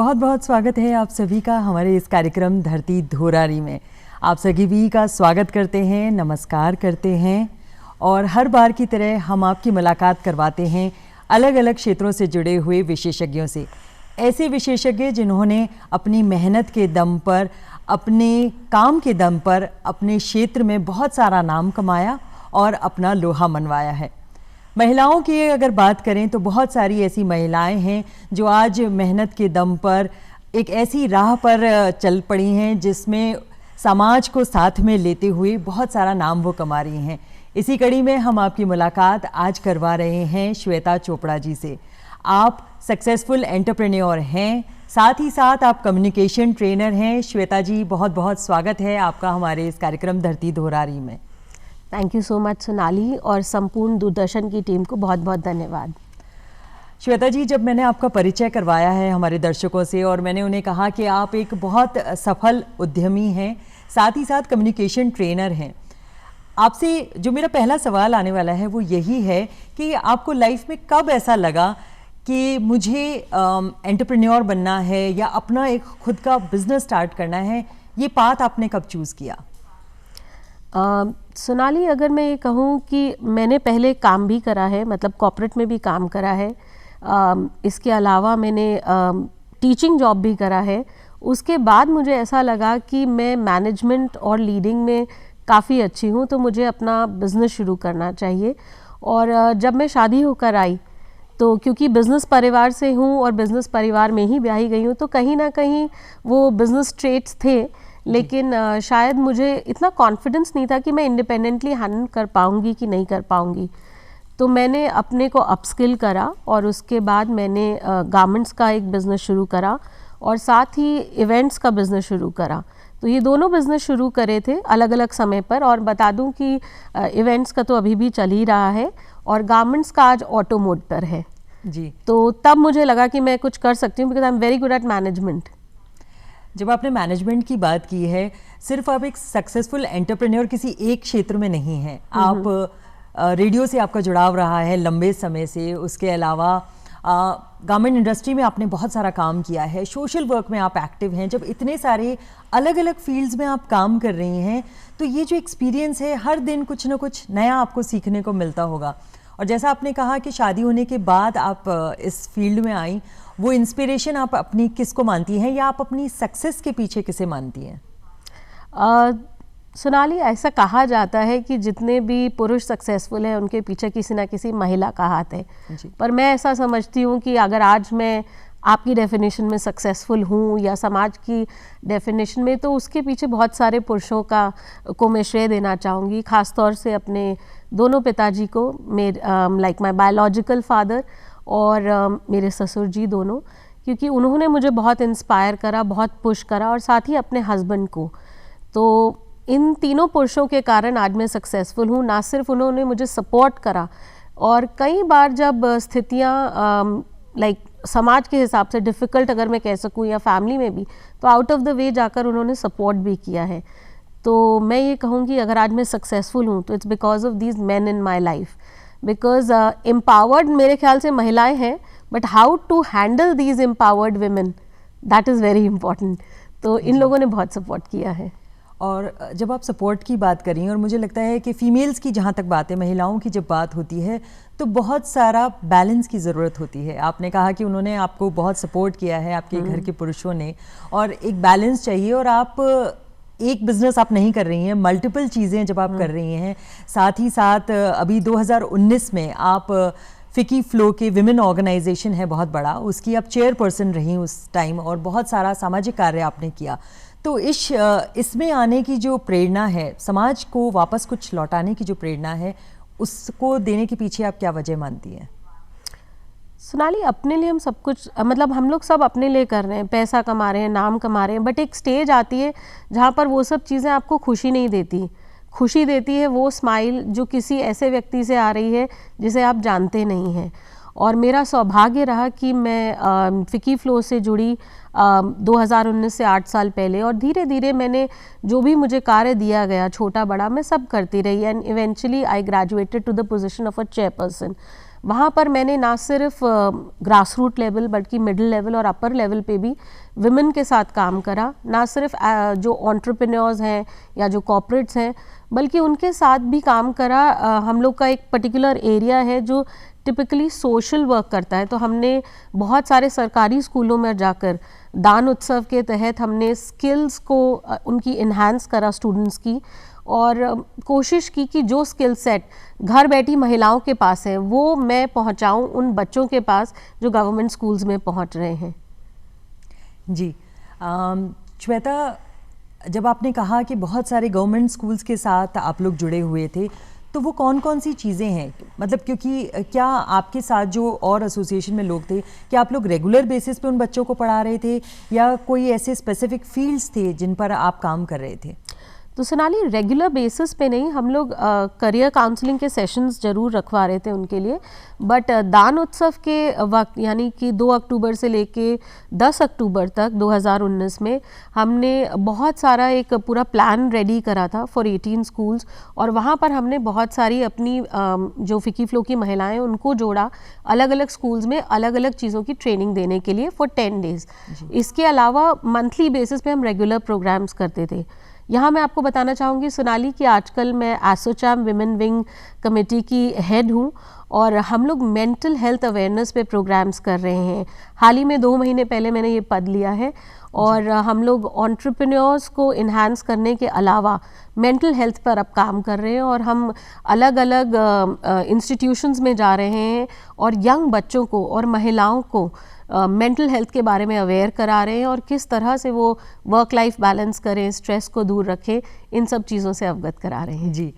बहुत बहुत स्वागत है आप सभी का हमारे इस कार्यक्रम धरती धोरारी में। आप सभी का स्वागत करते हैं, नमस्कार करते हैं और हर बार की तरह हम आपकी मुलाकात करवाते हैं अलग अलग क्षेत्रों से जुड़े हुए विशेषज्ञों से। ऐसे विशेषज्ञ जिन्होंने अपनी मेहनत के दम पर, अपने काम के दम पर अपने क्षेत्र में बहुत सारा नाम कमाया और अपना लोहा मनवाया है। महिलाओं की अगर बात करें तो बहुत सारी ऐसी महिलाएं हैं जो आज मेहनत के दम पर एक ऐसी राह पर चल पड़ी हैं जिसमें समाज को साथ में लेते हुए बहुत सारा नाम वो कमा रही हैं। इसी कड़ी में हम आपकी मुलाकात आज करवा रहे हैं श्वेता चोपड़ा जी से। आप सक्सेसफुल एंटरप्रेन्योर हैं, साथ ही साथ आप कम्युनिकेशन ट्रेनर हैं। श्वेता जी, बहुत बहुत स्वागत है आपका हमारे इस कार्यक्रम धरती धोरारी में। Thank you so much Sonali और संपूर्ण दूरदर्शन की टीम को बहुत बहुत धन्यवाद। श्वेता जी, जब मैंने आपका परिचय करवाया है हमारे दर्शकों से और मैंने उन्हें कहा कि आप एक बहुत सफल उद्यमी हैं, साथ ही साथ कम्युनिकेशन ट्रेनर हैं, आपसे जो मेरा पहला सवाल आने वाला है वो यही है कि आपको लाइफ में कब ऐसा लगा कि मुझे एंटरप्रेन्योर बनना है या अपना एक खुद का बिजनेस स्टार्ट करना है, ये पाथ आपने कब चूज़ किया? सोनाली, अगर मैं ये कहूँ कि मैंने पहले काम भी करा है, मतलब कॉर्पोरेट में भी काम करा है, इसके अलावा मैंने टीचिंग जॉब भी करा है। उसके बाद मुझे ऐसा लगा कि मैं मैनेजमेंट और लीडिंग में काफ़ी अच्छी हूँ, तो मुझे अपना बिज़नेस शुरू करना चाहिए। और जब मैं शादी होकर आई तो क्योंकि बिज़नेस परिवार से हूँ और बिज़नेस परिवार में ही ब्याही गई हूँ, तो कहीं ना कहीं वो बिज़नेस ट्रेट्स थे, लेकिन शायद मुझे इतना कॉन्फिडेंस नहीं था कि मैं इंडिपेंडेंटली हैंडल कर पाऊँगी कि नहीं कर पाऊँगी। तो मैंने अपने को अपस्किल करा और उसके बाद मैंने गारमेंट्स का एक बिज़नेस शुरू करा और साथ ही इवेंट्स का बिज़नेस शुरू करा। तो ये दोनों बिज़नेस शुरू करे थे अलग अलग समय पर। और बता दूं कि इवेंट्स का तो अभी भी चल ही रहा है और गारमेंट्स का आज ऑटोमोटर है जी। तो तब मुझे लगा कि मैं कुछ कर सकती हूँ, because I am very good at management. जब आपने मैनेजमेंट की बात की है, सिर्फ आप एक सक्सेसफुल एंटरप्रेन्योर किसी एक क्षेत्र में नहीं हैं, आप रेडियो से आपका जुड़ाव रहा है लंबे समय से, उसके अलावा गारमेंट इंडस्ट्री में आपने बहुत सारा काम किया है, सोशल वर्क में आप एक्टिव हैं। जब इतने सारे अलग अलग फील्ड्स में आप काम कर रही हैं तो ये जो एक्सपीरियंस है, हर दिन कुछ ना कुछ नया आपको सीखने को मिलता होगा। और जैसा आपने कहा कि शादी होने के बाद आप इस फील्ड में आई, वो इंस्पिरेशन आप अपनी किसको मानती हैं या आप अपनी सक्सेस के पीछे किसे मानती हैं? सोनाली, ऐसा कहा जाता है कि जितने भी पुरुष सक्सेसफुल हैं उनके पीछे किसी ना किसी महिला का हाथ है, पर मैं ऐसा समझती हूँ कि अगर आज मैं आपकी डेफिनेशन में सक्सेसफुल हूँ या समाज की डेफिनेशन में, तो उसके पीछे बहुत सारे पुरुषों को मैं श्रेय देना चाहूँगी। ख़ास तौर से अपने दोनों पिताजी को, लाइक माय बायोलॉजिकल फादर और मेरे ससुर जी दोनों, क्योंकि उन्होंने मुझे बहुत इंस्पायर करा, बहुत पुश करा, और साथ ही अपने हस्बैंड को। तो इन तीनों पुरुषों के कारण आज मैं सक्सेसफुल हूँ। ना सिर्फ उन्होंने मुझे सपोर्ट करा, और कई बार जब स्थितियाँ लाइक समाज के हिसाब से डिफ़िकल्ट अगर मैं कह सकूँ या फैमिली में भी, तो आउट ऑफ द वे जाकर उन्होंने सपोर्ट भी किया है। तो मैं ये कहूँगी अगर आज मैं सक्सेसफुल हूँ तो it's because of these men in my life. Because empowered मेरे ख्याल से महिलाएं हैं, but how to handle these empowered women, that is very important. तो इन लोगों ने बहुत सपोर्ट किया है। और जब आप सपोर्ट की बात करें, और मुझे लगता है कि फ़ीमेल्स की जहाँ तक बात है, महिलाओं की जब बात होती है तो बहुत सारा बैलेंस की ज़रूरत होती है। आपने कहा कि उन्होंने आपको बहुत सपोर्ट किया है, आपके घर के पुरुषों ने, और एक बैलेंस चाहिए। और आप एक बिज़नेस आप नहीं कर रही हैं, मल्टीपल चीज़ें जब आप कर रही हैं, साथ ही साथ अभी 2019 में आप फिकी फ्लो के विमेन ऑर्गेनाइजेशन है बहुत बड़ा, उसकी आप चेयरपर्सन रही उस टाइम, और बहुत सारा सामाजिक कार्य आपने किया। तो इसमें आने की जो प्रेरणा है, समाज को वापस कुछ लौटाने की जो प्रेरणा है, उसको देने के पीछे आप क्या वजह मानती हैं? सोनाली, अपने लिए हम सब कुछ, मतलब हम लोग सब अपने लिए कर रहे हैं, पैसा कमा रहे हैं, नाम कमा रहे हैं, बट एक स्टेज आती है जहाँ पर वो सब चीज़ें आपको खुशी नहीं देती। खुशी देती है वो स्माइल जो किसी ऐसे व्यक्ति से आ रही है जिसे आप जानते नहीं हैं। और मेरा सौभाग्य रहा कि मैं फिकी फ्लो से जुड़ी 2019 से 8 साल पहले, और धीरे धीरे मैंने जो भी मुझे कार्य दिया गया, छोटा बड़ा, मैं सब करती रही, and eventually I graduated to the position of a chairperson. वहाँ पर मैंने ना सिर्फ ग्रास रूट लेवल बल्कि मिडिल लेवल और अपर लेवल पे भी विमेन के साथ काम करा। ना सिर्फ जो एंटरप्रेन्योर्स हैं या जो कॉर्पोरेट्स हैं बल्कि उनके साथ भी काम करा। हम लोग का एक पर्टिकुलर एरिया है जो टिपिकली सोशल वर्क करता है, तो हमने बहुत सारे सरकारी स्कूलों में जाकर दान उत्सव के तहत हमने स्किल्स को उनकी इन्हांस करा स्टूडेंट्स की, और कोशिश की कि जो स्किल सेट घर बैठी महिलाओं के पास है वो मैं पहुंचाऊं उन बच्चों के पास जो गवर्नमेंट स्कूल्स में पहुंच रहे हैं। जी श्वेता, जब आपने कहा कि बहुत सारे गवर्नमेंट स्कूल्स के साथ आप लोग जुड़े हुए थे, तो वो कौन कौन सी चीज़ें हैं, मतलब क्योंकि क्या आपके साथ जो और एसोसिएशन में लोग थे, क्या आप लोग रेगुलर बेसिस पे उन बच्चों को पढ़ा रहे थे या कोई ऐसे स्पेसिफिक फील्ड्स थे जिन पर आप काम कर रहे थे? तो सोनाली, रेगुलर बेसिस पे नहीं, हम लोग करियर काउंसलिंग के सेशंस ज़रूर रखवा रहे थे उनके लिए, बट दान उत्सव के वक्त यानी कि 2 अक्टूबर से लेके 10 अक्टूबर तक 2019 में हमने बहुत सारा एक पूरा प्लान रेडी करा था फॉर 18 स्कूल्स, और वहाँ पर हमने बहुत सारी अपनी जो फिकी फ्लो की महिलाएं उनको जोड़ा अलग अलग स्कूल्स में अलग अलग चीज़ों की ट्रेनिंग देने के लिए फॉर 10 डेज़। इसके अलावा मंथली बेसिस पे हम रेगुलर प्रोग्राम्स करते थे। यहाँ मैं आपको बताना चाहूँगी सोनाली कि आजकल मैं एसोचैम विमेन विंग कमेटी की हेड हूँ और हम लोग मेंटल हेल्थ अवेयरनेस पे प्रोग्राम्स कर रहे हैं। हाल ही में 2 महीने पहले मैंने ये पद लिया है, और हम लोग एंटरप्रेन्योर्स को इन्हांस करने के अलावा मेंटल हेल्थ पर अब काम कर रहे हैं, और हम अलग अलग इंस्टीट्यूशंस में जा रहे हैं और यंग बच्चों को और महिलाओं को मेंटल हेल्थ के बारे में अवेयर करा रहे हैं और किस तरह से वो वर्क लाइफ बैलेंस करें, स्ट्रेस को दूर रखें, इन सब चीज़ों से अवगत करा रहे हैं। जी,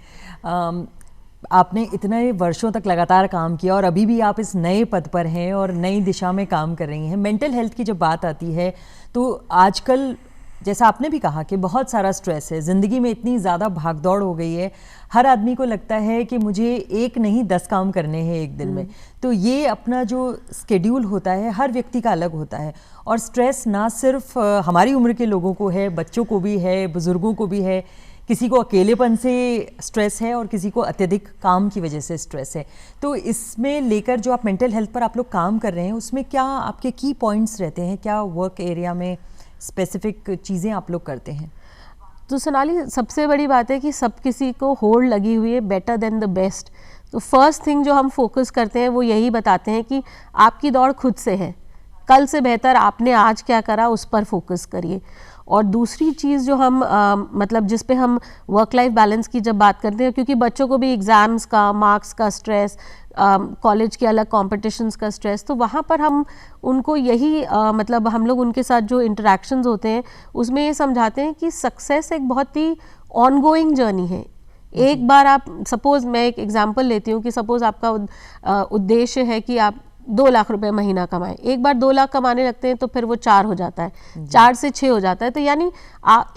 आपने इतने वर्षों तक लगातार काम किया और अभी भी आप इस नए पद पर हैं और नई दिशा में काम कर रही हैं। मेंटल हेल्थ की जब बात आती है तो आजकल जैसा आपने भी कहा कि बहुत सारा स्ट्रेस है, ज़िंदगी में इतनी ज़्यादा भागदौड़ हो गई है, हर आदमी को लगता है कि मुझे 1 नहीं 10 काम करने हैं एक दिन में। तो ये अपना जो स्केड्यूल होता है हर व्यक्ति का अलग होता है, और स्ट्रेस ना सिर्फ हमारी उम्र के लोगों को है, बच्चों को भी है, बुज़ुर्गों को भी है। किसी को अकेलेपन से स्ट्रेस है और किसी को अत्यधिक काम की वजह से स्ट्रेस है। तो इसमें लेकर जो आप मेंटल हेल्थ पर आप लोग काम कर रहे हैं, उसमें क्या आपके की पॉइंट्स रहते हैं? क्या वर्क एरिया में स्पेसिफिक चीज़ें आप लोग करते हैं? तो सोनाली, सबसे बड़ी बात है कि सब किसी को होड़ लगी हुई है बेटर देन द बेस्ट। तो फर्स्ट थिंग जो हम फोकस करते हैं वो यही बताते हैं कि आपकी दौड़ खुद से है, कल से बेहतर आपने आज क्या करा उस पर फोकस करिए। और दूसरी चीज़ जो हम मतलब जिस पे हम वर्क लाइफ बैलेंस की जब बात करते हैं, क्योंकि बच्चों को भी एग्ज़ाम्स का, मार्क्स का स्ट्रेस, कॉलेज के अलग कॉम्पिटिशन्स का स्ट्रेस, तो वहाँ पर हम उनको यही मतलब हम लोग उनके साथ जो इंटरेक्शंस होते हैं उसमें ये समझाते हैं कि सक्सेस एक बहुत ही ऑनगोइंग जर्नी है। एक बार आप, सपोज़ मैं एक एग्जांपल लेती हूँ कि सपोज़ आपका उद्देश्य है कि आप 2 लाख रुपए महीना कमाएं, एक बार 2 लाख कमाने लगते हैं तो फिर वो 4 हो जाता है, 4 से 6 हो जाता है। तो यानी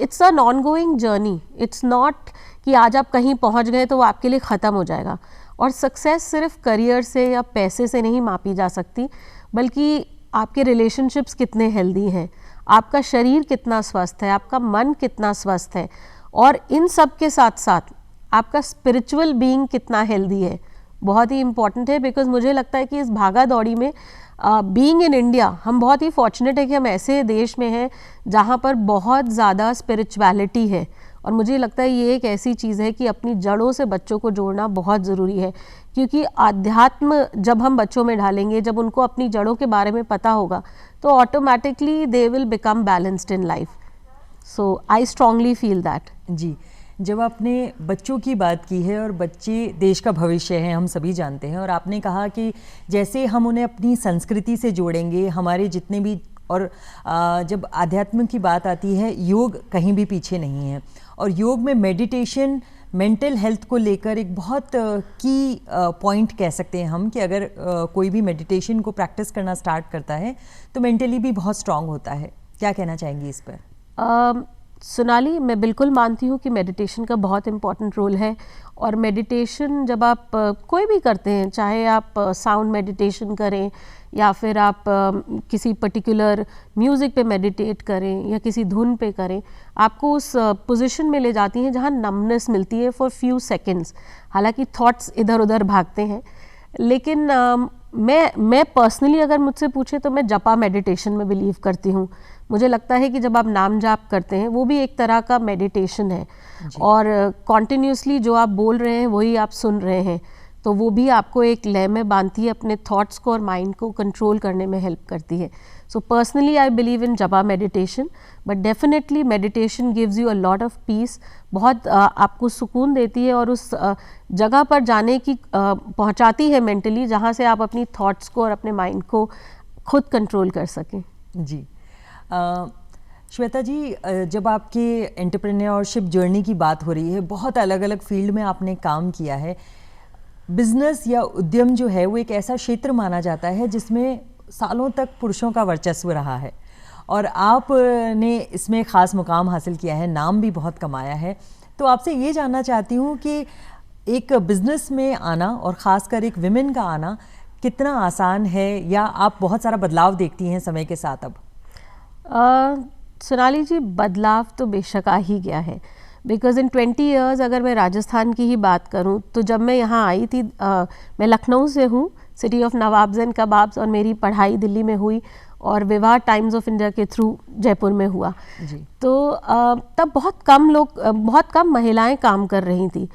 it's an ongoing journey, it's not कि आज आप कहीं पहुंच गए तो वो आपके लिए ख़त्म हो जाएगा। और सक्सेस सिर्फ करियर से या पैसे से नहीं मापी जा सकती, बल्कि आपके रिलेशनशिप्स कितने हेल्दी हैं, आपका शरीर कितना स्वस्थ है, आपका मन कितना स्वस्थ है, और इन सब के साथ साथ आपका स्पिरिचुअल बीइंग कितना हेल्दी है, बहुत ही इम्पॉर्टेंट है। बिकॉज मुझे लगता है कि इस भागा दौड़ी में बीइंग इन इंडिया हम बहुत ही फॉर्चुनेट है कि हम ऐसे देश में हैं जहाँ पर बहुत ज़्यादा स्पिरिचुअलिटी है, और मुझे लगता है ये एक ऐसी चीज़ है कि अपनी जड़ों से बच्चों को जोड़ना बहुत ज़रूरी है, क्योंकि आध्यात्म जब हम बच्चों में ढालेंगे, जब उनको अपनी जड़ों के बारे में पता होगा, तो automatically they will become balanced in life. So I strongly feel that. जी, जब आपने बच्चों की बात की है, और बच्चे देश का भविष्य हैं, हम सभी जानते हैं, और आपने कहा कि जैसे हम उन्हें अपनी संस्कृति से जोड़ेंगे, हमारे जितने भी, और जब आध्यात्म की बात आती है, योग कहीं भी पीछे नहीं है, और योग में मेडिटेशन मेंटल हेल्थ को लेकर एक बहुत की पॉइंट कह सकते हैं हम, कि अगर कोई भी मेडिटेशन को प्रैक्टिस करना स्टार्ट करता है तो मेंटली भी बहुत स्ट्रांग होता है। क्या कहना चाहेंगी इस पर? सोनाली, मैं बिल्कुल मानती हूँ कि मेडिटेशन का बहुत इम्पॉर्टेंट रोल है, और मेडिटेशन जब आप कोई भी करते हैं, चाहे आप साउंड मेडिटेशन करें या फिर आप किसी पर्टिकुलर म्यूज़िक पे मेडिटेट करें या किसी धुन पे करें, आपको उस पोजीशन में ले जाती हैं जहाँ नमनेस मिलती है फॉर फ्यू सेकंड्स। हालांकि थॉट्स इधर उधर भागते हैं, लेकिन मैं पर्सनली अगर मुझसे पूछे तो मैं जपा मेडिटेशन में बिलीव करती हूँ। मुझे लगता है कि जब आप नाम जाप करते हैं वो भी एक तरह का मेडिटेशन है, और कॉन्टिन्यूसली जो आप बोल रहे हैं वही आप सुन रहे हैं, तो वो भी आपको एक लय में बांधती है, अपने थॉट्स को और माइंड को कंट्रोल करने में हेल्प करती है। So personally I believe in जपा meditation, but definitely meditation gives you a lot of peace, बहुत आपको सुकून देती है और उस जगह पर जाने की पहुंचाती है मेंटली, जहां से आप अपनी थॉट्स को और अपने माइंड को खुद कंट्रोल कर सकें। जी श्वेता जी, जब आपके एंटरप्रेन्योरशिप जर्नी की बात हो रही है, बहुत अलग अलग फील्ड में आपने काम किया है। बिजनेस या उद्यम जो है वो एक ऐसा क्षेत्र माना जाता है जिसमें सालों तक पुरुषों का वर्चस्व रहा है, और आपने इसमें ख़ास मुकाम हासिल किया है, नाम भी बहुत कमाया है। तो आपसे ये जानना चाहती हूँ कि एक बिज़नेस में आना और ख़ासकर एक विमेन का आना कितना आसान है, या आप बहुत सारा बदलाव देखती हैं समय के साथ? अब सोनाली जी, बदलाव तो बेशक आ ही गया है, बिकॉज़ इन 20 ईयर्स अगर मैं राजस्थान की ही बात करूं, तो जब मैं यहाँ आई थी, मैं लखनऊ से हूँ, city of nawabs and kebabs, और मेरी पढ़ाई दिल्ली में हुई और विवाह टाइम्स ऑफ इंडिया के थ्रू जयपुर में हुआ जी। तो तब बहुत कम महिलाएं काम कर रही थी।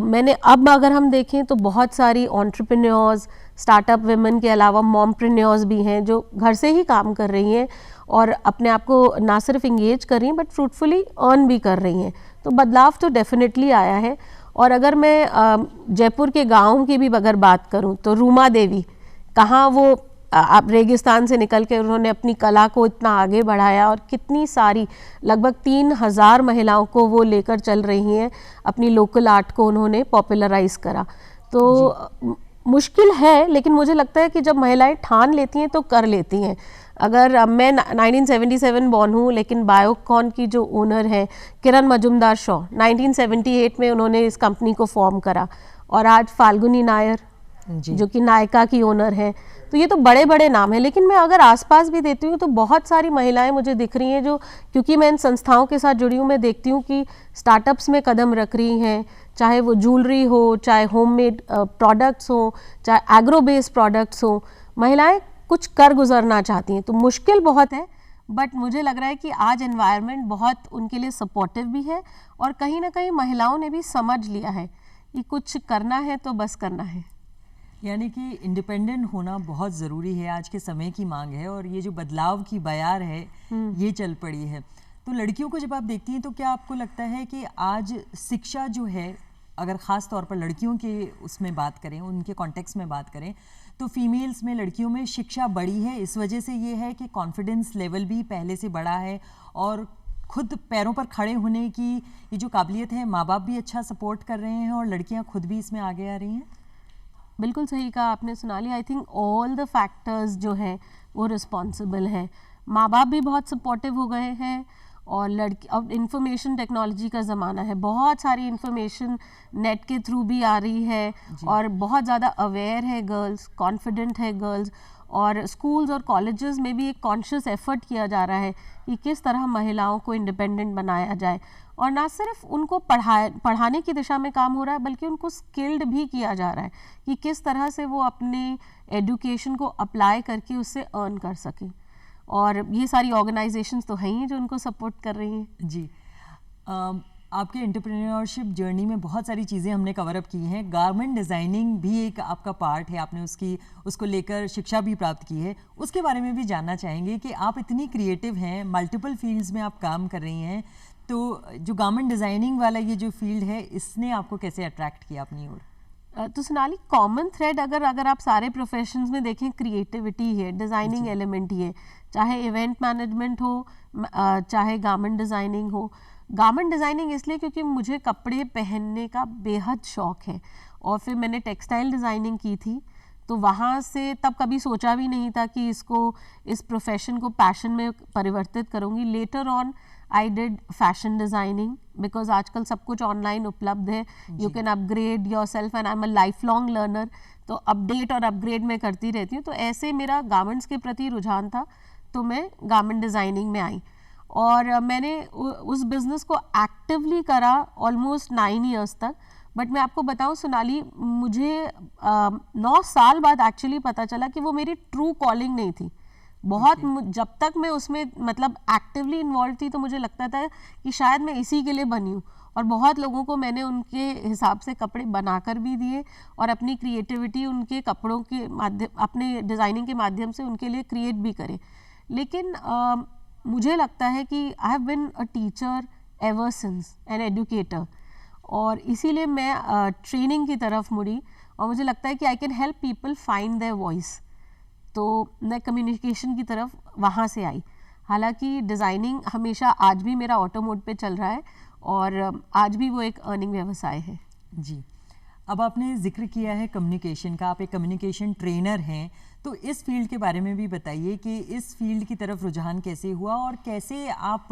मैंने अब अगर हम देखें तो बहुत सारी एंटरप्रेन्योर्स, स्टार्टअप वुमेन के अलावा मॉमप्रेन्योर्स भी हैं जो घर से ही काम कर रही हैं और अपने आप को ना सिर्फ इंगेज कर रही हैं बट फ्रूटफुली अर्न भी कर रही हैं। तो बदलाव तो डेफिनेटली आया है। और अगर मैं जयपुर के गाँव की भी अगर बात करूं तो रूमा देवी, कहाँ वो आप रेगिस्तान से निकल के उन्होंने अपनी कला को इतना आगे बढ़ाया और कितनी सारी लगभग 3000 महिलाओं को वो लेकर चल रही हैं, अपनी लोकल आर्ट को उन्होंने पॉपुलराइज करा। तो मुश्किल है, लेकिन मुझे लगता है कि जब महिलाएं ठान लेती हैं तो कर लेती हैं। अगर मैं 1977 बॉर्न हूँ, लेकिन बायोकॉन की जो ओनर है किरण मजुमदार शॉ, 1978 में उन्होंने इस कंपनी को फॉर्म करा, और आज फाल्गुनी नायर जो कि नायका की ओनर है। तो ये तो बड़े बड़े नाम हैं, लेकिन मैं अगर आसपास भी देती हूँ तो बहुत सारी महिलाएं मुझे दिख रही हैं जो, क्योंकि मैं इन संस्थाओं के साथ जुड़ी हूँ, मैं देखती हूँ कि स्टार्टअप्स में कदम रख रही हैं, चाहे वो ज्वेलरी हो, चाहे होममेड प्रोडक्ट्स हो, चाहे एग्रो बेस्ड प्रोडक्ट्स हो। महिलाएं कुछ कर गुजरना चाहती हैं। तो मुश्किल बहुत है, बट मुझे लग रहा है कि आज एनवायरनमेंट बहुत उनके लिए सपोर्टिव भी है, और कहीं ना कहीं महिलाओं ने भी समझ लिया है कि कुछ करना है तो बस करना है। यानी कि इंडिपेंडेंट होना बहुत ज़रूरी है, आज के समय की मांग है, और ये जो बदलाव की बयार है ये चल पड़ी है। तो लड़कियों को जब आप देखती हैं तो क्या आपको लगता है कि आज शिक्षा जो है, अगर ख़ास तौर पर लड़कियों के उसमें बात करें, उनके कॉन्टेक्स्ट में बात करें, तो फीमेल्स में, लड़कियों में शिक्षा बढ़ी है? इस वजह से ये है कि कॉन्फिडेंस लेवल भी पहले से बढ़ा है, और खुद पैरों पर खड़े होने की ये जो काबिलियत है, माँ बाप भी अच्छा सपोर्ट कर रहे हैं और लड़कियाँ खुद भी इसमें आगे आ रही हैं? बिल्कुल सही कहा आपने Sonali. I think all the factors जो हैं वो रिस्पॉन्सिबल हैं। माँ बाप भी बहुत सपोर्टिव हो गए हैं, और लड़की, अब इंफॉर्मेशन टेक्नोलॉजी का ज़माना है, बहुत सारी इंफॉर्मेशन नेट के थ्रू भी आ रही है, और बहुत ज़्यादा अवेयर है गर्ल्स, कॉन्फिडेंट है गर्ल्स, और स्कूल्स और कॉलेजेस में भी एक कॉन्शियस एफर्ट किया जा रहा है कि किस तरह महिलाओं को इंडिपेंडेंट बनाया जाए, और ना सिर्फ उनको पढ़ाने की दिशा में काम हो रहा है, बल्कि उनको स्किल्ड भी किया जा रहा है कि किस तरह से वो अपने एजुकेशन को अप्लाई करके उससे अर्न कर सकें। और ये सारी ऑर्गेनाइजेशंस तो हैं ही जो उनको सपोर्ट कर रही हैं। जी, आपके एंटरप्रेन्योरशिप जर्नी में बहुत सारी चीज़ें हमने कवर अप की हैं। गारमेंट डिज़ाइनिंग भी एक आपका पार्ट है, आपने उसको लेकर शिक्षा भी प्राप्त की है। उसके बारे में भी जानना चाहेंगे कि आप इतनी क्रिएटिव हैं, मल्टीपल फील्ड्स में आप काम कर रही हैं, तो जो गारमेंट डिज़ाइनिंग वाला ये जो फील्ड है, इसने आपको कैसे अट्रैक्ट किया अपनी ओर? तो सोनाली, कॉमन थ्रेड अगर आप सारे प्रोफेशंस में देखें, क्रिएटिविटी है, डिज़ाइनिंग एलिमेंट ही है, चाहे इवेंट मैनेजमेंट हो, चाहे गारमेंट डिज़ाइनिंग हो। गारमेंट डिज़ाइनिंग इसलिए क्योंकि मुझे कपड़े पहनने का बेहद शौक़ है, और फिर मैंने टेक्सटाइल डिज़ाइनिंग की थी, तो वहाँ से तब कभी सोचा भी नहीं था कि इस प्रोफेशन को पैशन में परिवर्तित करूँगी। Later on I did fashion designing, because आजकल सब कुछ ऑनलाइन उपलब्ध है, you can upgrade your self, and I am a life long learner, तो अपडेट और अपग्रेड मैं करती रहती हूँ। तो ऐसे मेरा गारमेंट्स के प्रति रुझान था, तो मैं गारमेंट डिज़ाइनिंग में आई, और मैंने उस बिज़नेस को एक्टिवली करा ऑलमोस्ट 9 ईयर्स तक। बट मैं आपको बताऊं सोनाली, मुझे 9 साल बाद एक्चुअली पता चला कि वो मेरी ट्रू कॉलिंग नहीं थी। बहुत जब तक मैं उसमें मतलब एक्टिवली इन्वॉल्व थी तो मुझे लगता था कि शायद मैं इसी के लिए बनी हूँ, और बहुत लोगों को मैंने उनके हिसाब से कपड़े बनाकर भी दिए और अपनी क्रिएटिविटी उनके कपड़ों के माध्यम, अपने डिज़ाइनिंग के माध्यम से उनके लिए क्रिएट भी करे। लेकिन मुझे लगता है कि I have been a teacher ever since, an educator, और इसीलिए मैं ट्रेनिंग की तरफ मुड़ी, और मुझे लगता है कि I can help people find their voice. तो मैं कम्युनिकेशन की तरफ वहाँ से आई। हालांकि डिज़ाइनिंग हमेशा आज भी मेरा ऑटो मोड पे चल रहा है, और आज भी वो एक अर्निंग व्यवसाय है। जी, अब आपने जिक्र किया है कम्युनिकेशन का, आप एक कम्युनिकेशन ट्रेनर हैं, तो इस फील्ड के बारे में भी बताइए कि इस फील्ड की तरफ रुझान कैसे हुआ और कैसे आप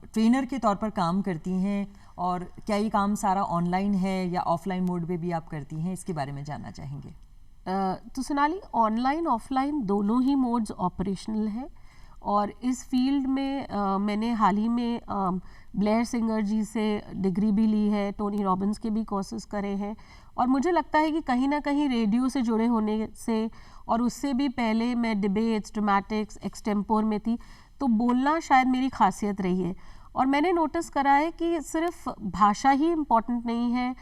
ट्रेनर के तौर पर काम करती हैं, और क्या ये काम सारा ऑनलाइन है या ऑफलाइन मोड पे भी आप करती हैं, इसके बारे में जानना चाहेंगे। तो सोनाली, ऑनलाइन ऑफलाइन दोनों ही मोड्स ऑपरेशनल हैं, और इस फील्ड में मैंने हाल ही में ब्लेयर सिंगर जी से डिग्री भी ली है, टोनी रॉबिन्स के भी कोर्सेज करे हैं, और मुझे लगता है कि कहीं ना कहीं रेडियो से जुड़े होने से, और उससे भी पहले मैं डिबेट्स, ड्रामेटिक्स, एक्सटेम्पोर में थी, तो बोलना शायद मेरी खासियत रही है। और मैंने नोटिस करा है कि सिर्फ भाषा ही इम्पॉर्टेंट नहीं है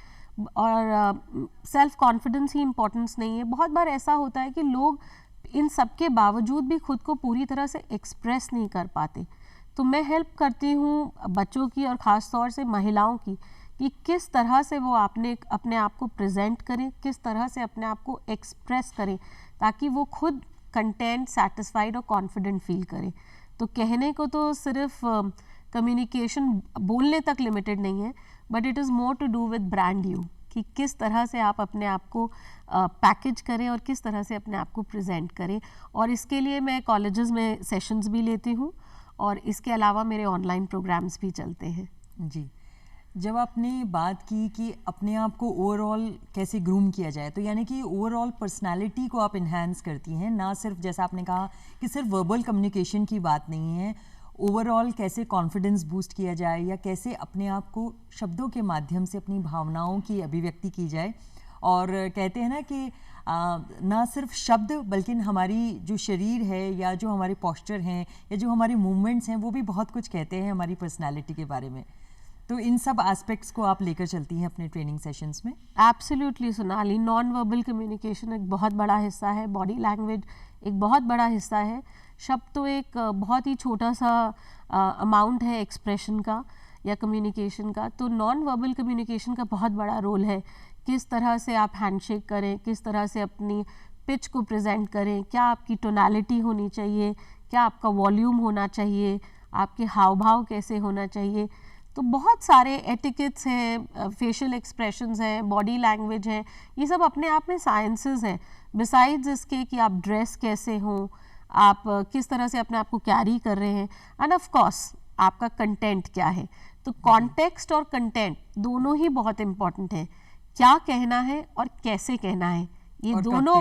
और सेल्फ कॉन्फिडेंस ही इम्पॉर्टेंस नहीं है। बहुत बार ऐसा होता है कि लोग इन सब के बावजूद भी खुद को पूरी तरह से एक्सप्रेस नहीं कर पाते। तो मैं हेल्प करती हूँ बच्चों की और ख़ास तौर से महिलाओं की, कि किस तरह से वो अपने आप को प्रेजेंट करें, किस तरह से अपने आप को एक्सप्रेस करें, ताकि वो खुद कंटेंट, सेटिस्फाइड और कॉन्फिडेंट फील करें। तो कहने को तो सिर्फ कम्युनिकेशन बोलने तक लिमिटेड नहीं है, but it is more to do with brand you, कि किस तरह से आप अपने आप को पैकेज करें और किस तरह से अपने आप को प्रेजेंट करें। और इसके लिए मैं कॉलेजेस में सेशंस भी लेती हूँ, और इसके अलावा मेरे ऑनलाइन प्रोग्राम्स भी चलते हैं। जी, जब आपने बात की कि अपने आप को ओवरऑल कैसे ग्रूम किया जाए, तो यानी कि ओवरऑल पर्सनालिटी को आप इन्हांस करती हैं, ना सिर्फ जैसा आपने कहा कि सिर्फ वर्बल कम्युनिकेशन की बात नहीं है, ओवरऑल कैसे कॉन्फिडेंस बूस्ट किया जाए या कैसे अपने आप को शब्दों के माध्यम से अपनी भावनाओं की अभिव्यक्ति की जाए। और कहते हैं ना कि ना सिर्फ शब्द बल्कि हमारी जो शरीर है या जो हमारे पोस्चर हैं या जो हमारे मूवमेंट्स हैं वो भी बहुत कुछ कहते हैं हमारी पर्सनालिटी के बारे में। तो इन सब एस्पेक्ट्स को आप लेकर चलती हैं अपने ट्रेनिंग सेशंस में? Absolutely Sonali, non verbal communication एक बहुत बड़ा हिस्सा है, बॉडी लैंग्वेज एक बहुत बड़ा हिस्सा है। शब्द तो एक बहुत ही छोटा सा अमाउंट है एक्सप्रेशन का या कम्युनिकेशन का, तो नॉन वर्बल कम्युनिकेशन का बहुत बड़ा रोल है। किस तरह से आप हैंडशेक करें, किस तरह से अपनी पिच को प्रेजेंट करें, क्या आपकी टोनालिटी होनी चाहिए, क्या आपका वॉल्यूम होना चाहिए, आपके हाव भाव कैसे होना चाहिए। तो बहुत सारे एटिकेट्स हैं, फेशियल एक्सप्रेशंस हैं, बॉडी लैंग्वेज है, ये सब अपने आप में साइंसेस हैं। बिसाइड्स इसके कि आप ड्रेस कैसे हों, आप किस तरह से अपने आप को कैरी कर रहे हैं, एंड ऑफ कोर्स आपका कंटेंट क्या है। तो कॉन्टेक्स्ट और कंटेंट दोनों ही बहुत इंपॉर्टेंट है। क्या कहना है और कैसे कहना है, ये दोनों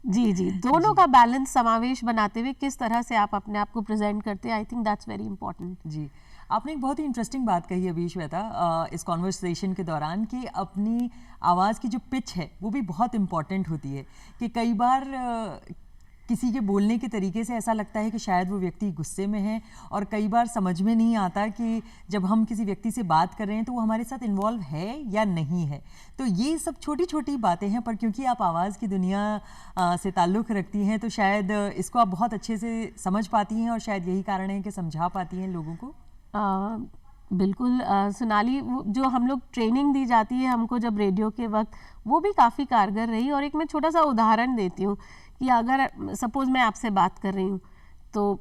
जी दोनों का बैलेंस समावेश बनाते हुए किस तरह से आप अपने आप को प्रेजेंट करते हैं, I think that's very important. जी, आपने एक बहुत ही इंटरेस्टिंग बात कही अभी श्वेता इस कॉन्वर्सेशन के दौरान कि अपनी आवाज़ की जो पिच है वो भी बहुत इम्पॉर्टेंट होती है। कि कई बार किसी के बोलने के तरीके से ऐसा लगता है कि शायद वो व्यक्ति गुस्से में है, और कई बार समझ में नहीं आता कि जब हम किसी व्यक्ति से बात कर रहे हैं तो वो हमारे साथ इन्वॉल्व है या नहीं है। तो ये सब छोटी छोटी बातें हैं, पर क्योंकि आप आवाज़ की दुनिया से ताल्लुक़ रखती हैं तो शायद इसको आप बहुत अच्छे से समझ पाती हैं, और शायद यही कारण है कि समझा पाती हैं लोगों को। बिल्कुल सोनाली, जो हम लोग ट्रेनिंग दी जाती है हमको जब रेडियो के वक्त, वो भी काफ़ी कारगर रही। और एक मैं छोटा सा उदाहरण देती हूँ कि अगर सपोज़ मैं आपसे बात कर रही हूँ तो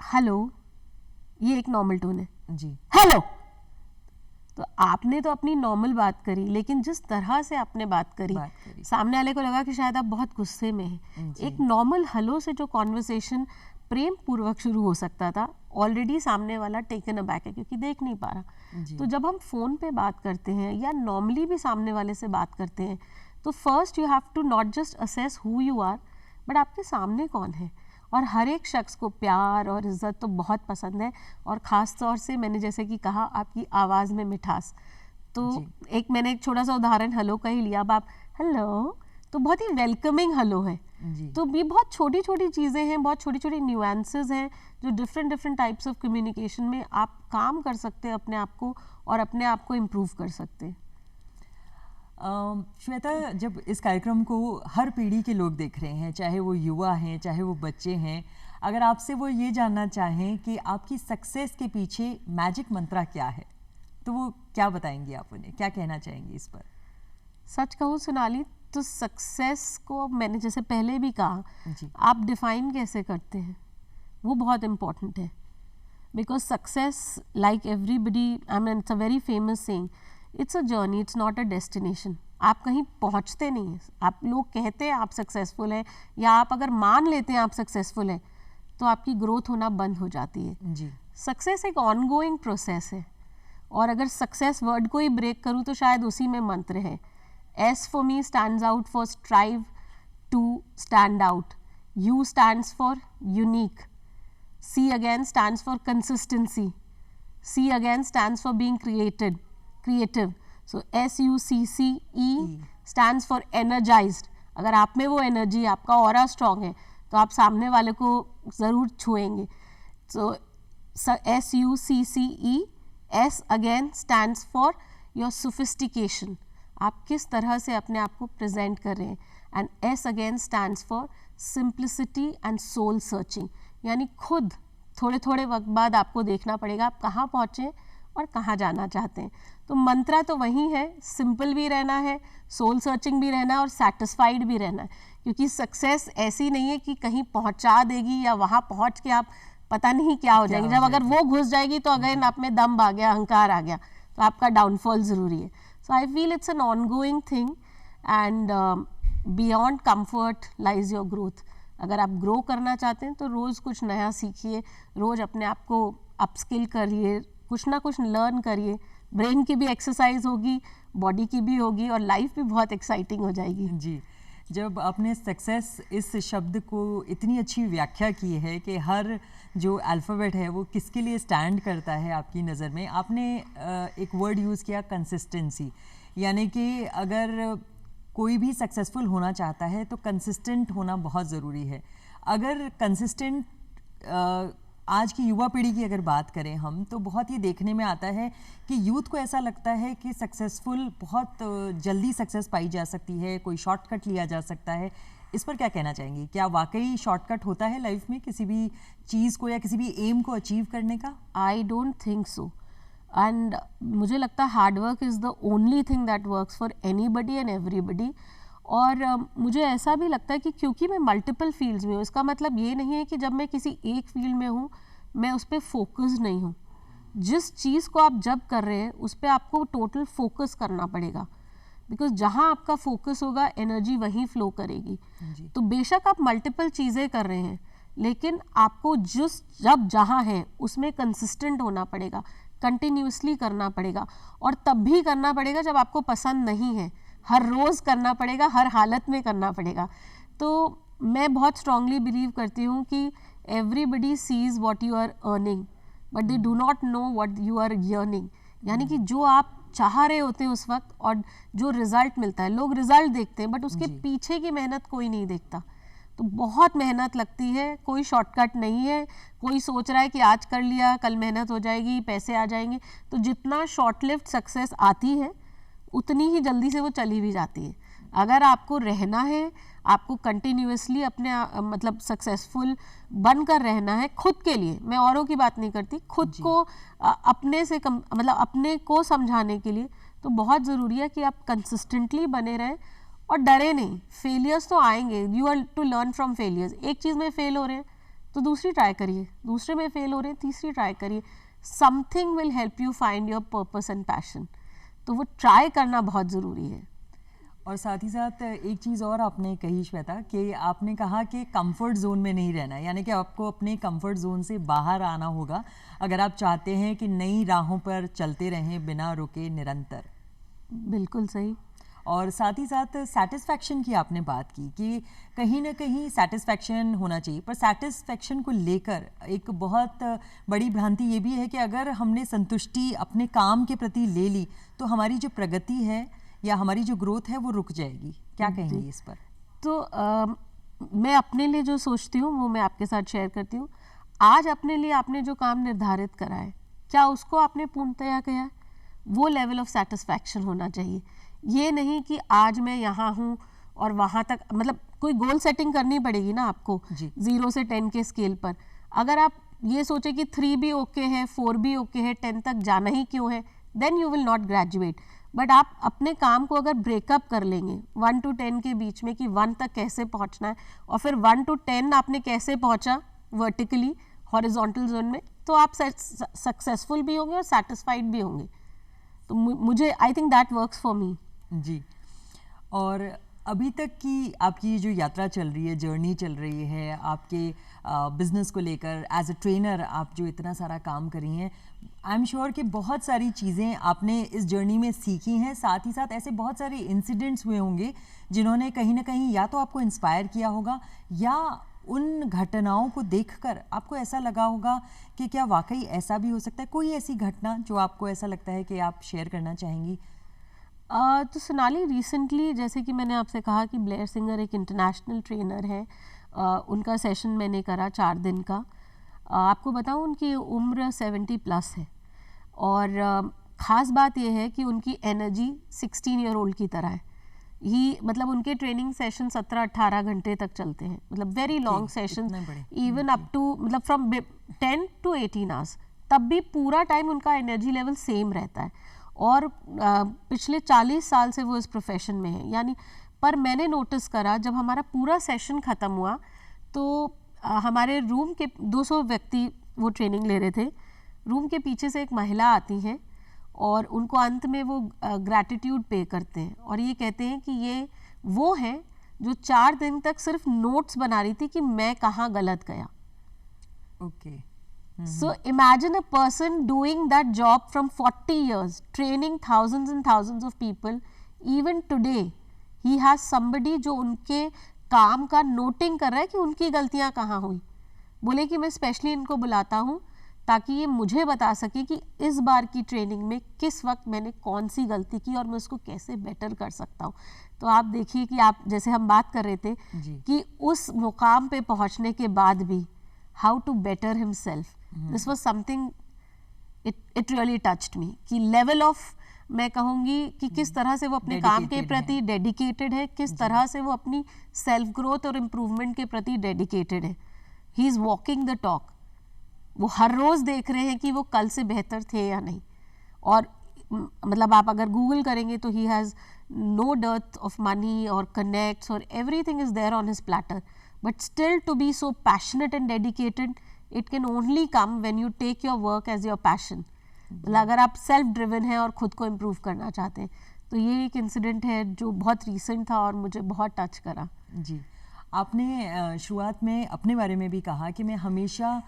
हेलो, ये एक नॉर्मल टोन है जी, हेलो, तो आपने तो अपनी नॉर्मल बात करी, लेकिन जिस तरह से आपने बात करी सामने वाले को लगा कि शायद आप बहुत गुस्से में हैं। एक नॉर्मल हेलो से जो कॉन्वर्सेशन प्रेम पूर्वक शुरू हो सकता था, ऑलरेडी सामने वाला टेकन अबैक है क्योंकि देख नहीं पा रहा। तो जब हम फ़ोन पे बात करते हैं या नॉर्मली भी सामने वाले से बात करते हैं, तो first you have to not just assess who you are, but आपके सामने कौन है। और हर एक शख्स को प्यार और इज़्ज़त तो बहुत पसंद है, और ख़ास तौर से मैंने जैसे कि कहा आपकी आवाज़ में मिठास। तो मैंने एक छोटा सा उदाहरण हेलो का ही लिया। अब आप हेलो, तो बहुत ही वेलकमिंग हेलो है। तो ये बहुत छोटी छोटी चीज़ें हैं, बहुत छोटी छोटी न्यूएंसेस हैं जो डिफरेंट टाइप्स ऑफ कम्युनिकेशन में आप काम कर सकते हैं अपने आप को, और अपने आप को इम्प्रूव कर सकते हैं। श्वेता, जब इस कार्यक्रम को हर पीढ़ी के लोग देख रहे हैं, चाहे वो युवा हैं चाहे वो बच्चे हैं, अगर आपसे वो ये जानना चाहें कि आपकी सक्सेस के पीछे मैजिक मंत्रा क्या है, तो वो क्या बताएंगी आप उन्हें, क्या कहना चाहेंगी इस पर? सच कहूँ सोनाली, तो सक्सेस को मैंने जैसे पहले भी कहा, आप डिफाइन कैसे करते हैं वो बहुत इम्पोर्टेंट है। Because success, like everybody, I mean it's a very famous saying, it's a journey, it's not a destination. आप कहीं पहुंचते नहीं हैं। आप लोग कहते हैं आप सक्सेसफुल हैं, या आप अगर मान लेते हैं आप सक्सेसफुल हैं, तो आपकी ग्रोथ होना बंद हो जाती है। जी, सक्सेस एक ऑनगोइंग प्रोसेस है, और अगर सक्सेस वर्ड को ही ब्रेक करूँ तो शायद उसी में मंत्र है। S for me stands out for strive to stand out. U stands for unique. C again stands for consistency. C again stands for being creative. So SUCCE stands for energized. अगर आप में वो एनर्जी, आपका aura strong है, तो आप सामने वाले को ज़रूर छुएंगे। So SUCCE, S again stands for your sophistication. आप किस तरह से अपने आप को प्रेजेंट कर रहे हैं। And S again stands for simplicity and soul searching, यानी खुद थोड़े थोड़े वक्त बाद आपको देखना पड़ेगा आप कहाँ पहुँचे और कहाँ जाना चाहते हैं। तो मंत्रा तो वही है, सिंपल भी रहना है, सोल सर्चिंग भी रहना है, और सेटिस्फाइड भी रहना है। क्योंकि सक्सेस ऐसी नहीं है कि कहीं पहुँचा देगी या वहाँ पहुँच के आप पता नहीं क्या हो जाएंगे। जब अगर वो घुस जाएगी तो अगर आप में दम आ गया, अहंकार आ गया, तो आपका डाउनफॉल ज़रूरी है। So I feel it's an ongoing thing, and beyond comfort lies your growth. अगर आप ग्रो करना चाहते हैं तो रोज़ कुछ नया सीखिए, रोज़ अपने आप को अपस्किल करिए, कुछ ना कुछ लर्न करिए। ब्रेन की भी एक्सरसाइज होगी, बॉडी की भी होगी, और लाइफ भी बहुत एक्साइटिंग हो जाएगी। जी, जब आपने सक्सेस इस शब्द को इतनी अच्छी व्याख्या की है कि हर जो अल्फ़ाबेट है वो किसके लिए स्टैंड करता है आपकी नज़र में, आपने एक वर्ड यूज़ किया, कंसिस्टेंसी। यानी कि अगर कोई भी सक्सेसफुल होना चाहता है तो कंसिस्टेंट होना बहुत ज़रूरी है। अगर कंसिस्टेंट आज की युवा पीढ़ी की अगर बात करें हम, तो बहुत ये देखने में आता है कि यूथ को ऐसा लगता है कि सक्सेसफुल बहुत जल्दी सक्सेस पाई जा सकती है, कोई शॉर्टकट लिया जा सकता है। इस पर क्या कहना चाहेंगी? क्या वाकई शॉर्टकट होता है लाइफ में किसी भी चीज़ को या किसी भी एम को अचीव करने का? I don't think so. And मुझे लगता है hard work is the only thing that works for anybody and everybody. और मुझे ऐसा भी लगता है कि क्योंकि मैं मल्टीपल फील्ड्स में हूँ, इसका मतलब ये नहीं है कि जब मैं किसी एक फील्ड में हूँ मैं उस पर फोकस नहीं हूँ। जिस चीज़ को आप जब कर रहे हैं उस पर आपको टोटल फोकस करना पड़ेगा, बिकॉज जहाँ आपका फोकस होगा एनर्जी वहीं फ्लो करेगी। तो बेशक आप मल्टीपल चीज़ें कर रहे हैं, लेकिन आपको जब जहाँ है उसमें कंसिस्टेंट होना पड़ेगा, कंटिन्यूसली करना पड़ेगा, और तब भी करना पड़ेगा जब आपको पसंद नहीं है। हर रोज़ करना पड़ेगा, हर हालत में करना पड़ेगा। तो मैं बहुत स्ट्रांगली बिलीव करती हूँ कि everybody sees what you are earning but they do not know what you are yearning. यानी कि जो आप चाह रहे होते हैं उस वक्त और जो रिजल्ट मिलता है, लोग रिजल्ट देखते हैं बट उसके पीछे की मेहनत कोई नहीं देखता। तो बहुत मेहनत लगती है, कोई शॉर्टकट नहीं है। कोई सोच रहा है कि आज कर लिया कल मेहनत हो जाएगी, पैसे आ जाएंगे। तो जितना शॉर्ट लिव्ड सक्सेस आती है उतनी ही जल्दी से वो चली भी जाती है। अगर आपको रहना है, आपको कंटिन्यूसली अपने मतलब सक्सेसफुल बनकर रहना है खुद के लिए, मैं औरों की बात नहीं करती, खुद को अपने से मतलब अपने को समझाने के लिए, तो बहुत ज़रूरी है कि आप कंसिस्टेंटली बने रहें और डरे नहीं। फेलियर्स तो आएंगे, you are to learn from failures. एक चीज़ में फेल हो रहे हैं तो दूसरी ट्राई करिए, दूसरे में फेल हो रहे हैं तीसरी ट्राई करिए। Something will help you find your purpose and passion. तो वो ट्राई करना बहुत ज़रूरी है। और साथ ही साथ एक चीज़ और आपने कही श्वेता, कि आपने कहा कि कंफर्ट जोन में नहीं रहना, यानी कि आपको अपने कंफर्ट जोन से बाहर आना होगा अगर आप चाहते हैं कि नई राहों पर चलते रहें बिना रुके निरंतर। बिल्कुल सही। और साथ ही साथ सेटिस्फैक्शन की आपने बात की कि कहीं ना कहीं सेटिस्फैक्शन होना चाहिए, पर सेटिस्फैक्शन को लेकर एक बहुत बड़ी भ्रांति ये भी है कि अगर हमने संतुष्टि अपने काम के प्रति ले ली तो हमारी जो प्रगति है या हमारी जो ग्रोथ है वो रुक जाएगी। क्या कहेंगी इस पर? तो मैं अपने लिए जो सोचती हूँ वो मैं आपके साथ शेयर करती हूँ। आज अपने लिए आपने जो काम निर्धारित करा है, क्या उसको आपने पूर्णतया किया है? वो लेवल ऑफ सेटिस्फैक्शन होना चाहिए। ये नहीं कि आज मैं यहाँ हूँ और वहाँ तक, मतलब कोई गोल सेटिंग करनी पड़ेगी ना आपको 0 से 10 के स्केल पर। अगर आप ये सोचे कि 3 भी ओके है, 4 भी ओके है, 10 तक जाना ही क्यों है, then you will not graduate. But आप अपने काम को अगर ब्रेकअप कर लेंगे 1 to 10 के बीच में कि 1 तक कैसे पहुँचना है और फिर 1 to 10 आपने कैसे पहुँचा वर्टिकली हॉरिजॉन्टल जोन में, तो आप सक्सेसफुल भी होंगे और सेटिस्फाइड भी होंगे। तो मुझे I think that works for me. जी, और अभी तक की आपकी जो यात्रा चल रही है, जर्नी चल रही है आपके बिजनेस को लेकर, एज अ ट्रेनर आप जो इतना सारा काम करी हैं, आई एम श्योर कि बहुत सारी चीज़ें आपने इस जर्नी में सीखी हैं। साथ ही साथ ऐसे बहुत सारे इंसिडेंट्स हुए होंगे जिन्होंने कहीं ना कहीं या तो आपको इंस्पायर किया होगा या उन घटनाओं को देखकर आपको ऐसा लगा होगा कि क्या वाकई ऐसा भी हो सकता है। कोई ऐसी घटना जो आपको ऐसा लगता है कि आप शेयर करना चाहेंगी? तो सोनाली, रिसेंटली जैसे कि मैंने आपसे कहा कि ब्लेयर सिंगर एक इंटरनेशनल ट्रेनर है, उनका सेशन मैंने करा 4 दिन का। आपको बताऊं उनकी उम्र 70+ है और ख़ास बात यह है कि उनकी एनर्जी 16 ईयर ओल्ड की तरह है ही। मतलब उनके ट्रेनिंग सेशन 17-18 घंटे तक चलते हैं, मतलब very long session, even up to मतलब फ्रॉम 10 to 18 आवर्स, तब भी पूरा टाइम उनका एनर्जी लेवल सेम रहता है। और पिछले 40 साल से वो इस प्रोफेशन में है। यानी पर मैंने नोटिस करा जब हमारा पूरा सेशन ख़त्म हुआ तो हमारे रूम के 200 व्यक्ति वो ट्रेनिंग ले रहे थे। रूम के पीछे से एक महिला आती हैं और उनको अंत में वो ग्रैटिट्यूड पे करते हैं और ये कहते हैं कि ये वो है जो 4 दिन तक सिर्फ नोट्स बना रही थी कि मैं कहाँ गलत गया। Okay. So imagine a person doing that job from 40 years, training thousands and thousands of people. Even today, he has somebody जो उनके काम का नोटिंग कर रहा है कि उनकी गलतियाँ कहाँ हुई। बोले कि मैं स्पेशली इनको बुलाता हूँ ताकि ये मुझे बता सके कि इस बार की ट्रेनिंग में किस वक्त मैंने कौन सी गलती की और मैं उसको कैसे बेटर कर सकता हूँ। तो आप देखिए कि आप जैसे हम बात कर रहे थे कि उस मुकाम पे पहुँचने के बाद भी how to better himself. This was something, it really touched me कि level of, मैं कहूँगी कि किस तरह से वो अपने काम के प्रति डेडिकेटेड है, किस तरह से वो अपनी सेल्फ ग्रोथ और इम्प्रूवमेंट के प्रति डेडिकेटेड है। He is walking the talk. वो हर रोज़ देख रहे हैं कि वो कल से बेहतर थे या नहीं। और मतलब आप अगर गूगल करेंगे तो he has no dearth of money और कनेक्ट्स और everything is there on his platter, but still to be so passionate and dedicated, it can only come when you take your work as your passion. मतलब अगर आप self driven हैं और खुद को improve करना चाहते हैं। तो ये एक इंसिडेंट है जो बहुत रीसेंट था और मुझे बहुत टच करा। जी, आपने शुरुआत में अपने बारे में भी कहा कि मैं हमेशा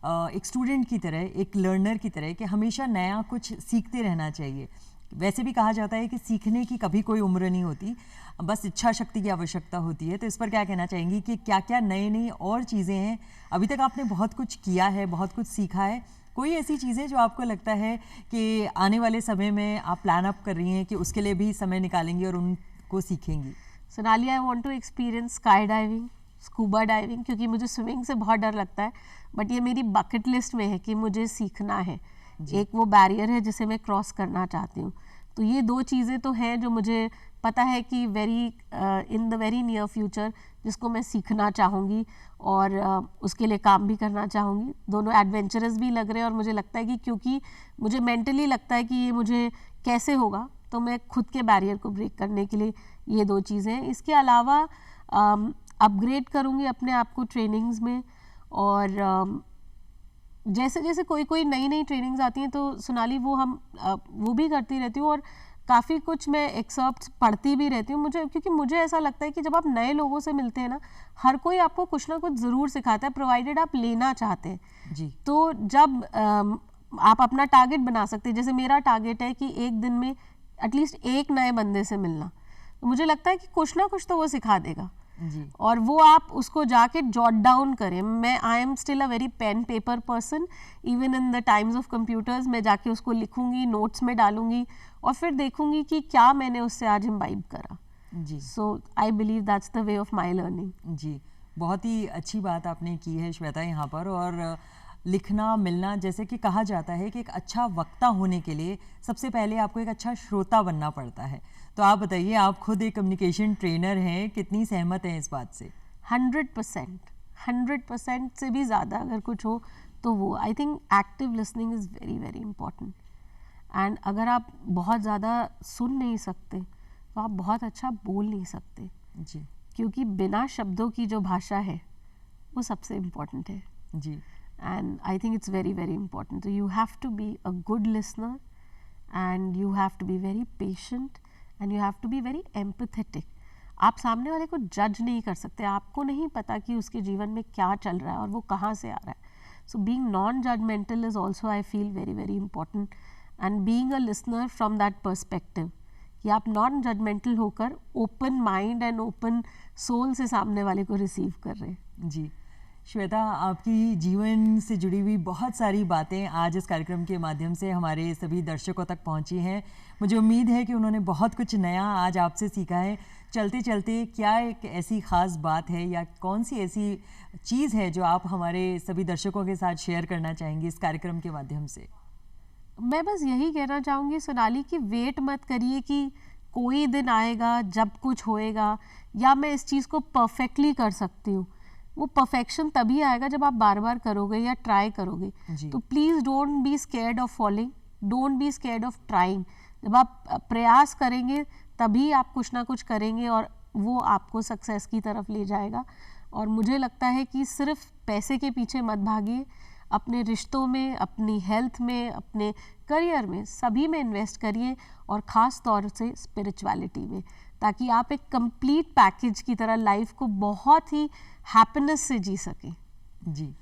एक स्टूडेंट की तरह, एक लर्नर की तरह, कि हमेशा नया कुछ सीखते रहना चाहिए। वैसे भी कहा जाता है कि सीखने की कभी कोई उम्र नहीं होती, बस इच्छा शक्ति की आवश्यकता होती है। तो इस पर क्या कहना चाहेंगी कि क्या क्या नई नई और चीज़ें हैं? अभी तक आपने बहुत कुछ किया है, बहुत कुछ सीखा है। कोई ऐसी चीज़ें जो आपको लगता है कि आने वाले समय में आप प्लान अप कर रही हैं कि उसके लिए भी समय निकालेंगी और उनको सीखेंगी? Sonali, I want to experience sky diving, scuba diving, क्योंकि मुझे स्विमिंग से बहुत डर लगता है, बट ये मेरी बकेट लिस्ट में है कि मुझे सीखना है। एक वो बैरियर है जिसे मैं क्रॉस करना चाहती हूँ। तो ये 2 चीज़ें तो हैं जो मुझे पता है कि in the very near future जिसको मैं सीखना चाहूँगी और उसके लिए काम भी करना चाहूँगी। दोनों एडवेंचरस भी लग रहे हैं और मुझे लगता है कि क्योंकि मुझे मेंटली लगता है कि ये मुझे कैसे होगा, तो मैं खुद के बैरियर को ब्रेक करने के लिए ये 2 चीज़ें हैं। इसके अलावा अपग्रेड करूँगी अपने आप को ट्रेनिंग्स में, और जैसे जैसे कोई नई नई ट्रेनिंग्स आती हैं तो सोनाली वो भी करती रहती हूँ और काफ़ी कुछ मैं एक्सर्प्ट्स पढ़ती भी रहती हूँ। क्योंकि मुझे ऐसा लगता है कि जब आप नए लोगों से मिलते हैं ना, हर कोई आपको कुछ ना कुछ ज़रूर सिखाता है, प्रोवाइडेड आप लेना चाहते हैं जी। तो जब आप अपना टारगेट बना सकते हैं, जैसे मेरा टारगेट है कि एक दिन में एटलीस्ट एक नए बंदे से मिलना, तो मुझे लगता है कि कुछ ना कुछ तो वो सिखा देगा जी। और वो आप उसको जाके जॉट डाउन करें। मैं I am still a very pen paper person, even in the times of computers मैं जाके उसको लिखूंगी, नोट्स में डालूंगी और फिर देखूंगी कि क्या मैंने उससे आज इम्बाइब करा। जी। So I believe that's the way of my learning. जी, बहुत ही अच्छी बात आपने की है श्वेता यहाँ पर। और लिखना मिलना, जैसे कि कहा जाता है कि एक अच्छा वक्ता होने के लिए सबसे पहले आपको एक अच्छा श्रोता बनना पड़ता है। तो आप बताइए, आप खुद एक कम्युनिकेशन ट्रेनर हैं, कितनी सहमत हैं इस बात से? 100% से भी ज़्यादा अगर कुछ हो तो वो I think active listening is very very important. And अगर आप बहुत ज़्यादा सुन नहीं सकते तो आप बहुत अच्छा बोल नहीं सकते जी। क्योंकि बिना शब्दों की जो भाषा है वो सबसे इम्पॉर्टेंट है। जी। And I think it's very very important. So you have to be a good listener and you have to be very patient and you have to be very empathetic. आप सामने वाले को जज नहीं कर सकते, आपको नहीं पता कि उसके जीवन में क्या चल रहा है और वो कहाँ से आ रहा है। So being non-judgmental is also I feel very very important and being a listener from that perspective कि आप non-judgmental होकर open mind and open soul से सामने वाले को रिसीव कर रहे हैं। जी श्वेता, आपकी जीवन से जुड़ी हुई बहुत सारी बातें आज इस कार्यक्रम के माध्यम से हमारे सभी दर्शकों तक पहुंची हैं। मुझे उम्मीद है कि उन्होंने बहुत कुछ नया आज आपसे सीखा है। चलते चलते क्या एक ऐसी ख़ास बात है या कौन सी ऐसी चीज़ है जो आप हमारे सभी दर्शकों के साथ शेयर करना चाहेंगी इस कार्यक्रम के माध्यम से? मैं बस यही कहना चाहूँगी सोनाली कि वेट मत करिए कि कोई दिन आएगा जब कुछ होएगा या मैं इस चीज़ को परफेक्टली कर सकती हूँ। वो परफेक्शन तभी आएगा जब आप बार बार करोगे या ट्राई करोगे। तो please don't be scared of falling, don't be scared of trying. जब आप प्रयास करेंगे तभी आप कुछ ना कुछ करेंगे और वो आपको सक्सेस की तरफ ले जाएगा। और मुझे लगता है कि सिर्फ पैसे के पीछे मत भागिए, अपने रिश्तों में, अपनी हेल्थ में, अपने करियर में, सभी में इन्वेस्ट करिए और ख़ास तौर से स्पिरिचुअलिटी में, ताकि आप एक कंप्लीट पैकेज की तरह लाइफ को बहुत ही हैप्पीनेस से जी सकें। जी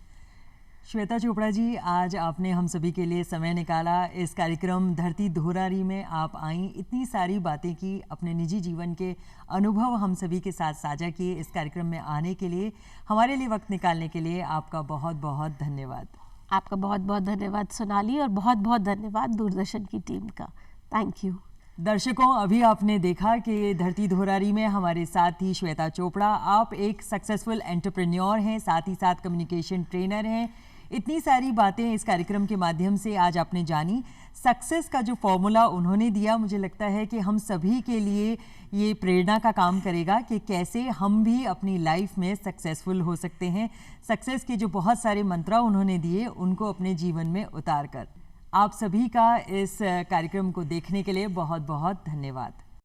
श्वेता चोपड़ा जी, आज आपने हम सभी के लिए समय निकाला। इस कार्यक्रम धरती धोरारी में आप आई, इतनी सारी बातें की, अपने निजी जीवन के अनुभव हम सभी के साथ साझा किए। इस कार्यक्रम में आने के लिए, हमारे लिए वक्त निकालने के लिए आपका बहुत बहुत धन्यवाद। आपका बहुत बहुत धन्यवाद सोनाली और बहुत बहुत धन्यवाद दूरदर्शन की टीम का। Thank you. दर्शकों, अभी आपने देखा कि धरती धोरारी में हमारे साथ थी श्वेता चोपड़ा। आप एक सक्सेसफुल एंटरप्रेन्योर हैं, साथ ही साथ कम्युनिकेशन ट्रेनर हैं। इतनी सारी बातें इस कार्यक्रम के माध्यम से आज आपने जानी। सक्सेस का जो फॉर्मूला उन्होंने दिया, मुझे लगता है कि हम सभी के लिए ये प्रेरणा का काम करेगा कि कैसे हम भी अपनी लाइफ में सक्सेसफुल हो सकते हैं। सक्सेस के जो बहुत सारे मंत्र उन्होंने दिए, उनको अपने जीवन में उतार कर। आप सभी का इस कार्यक्रम को देखने के लिए बहुत बहुत धन्यवाद।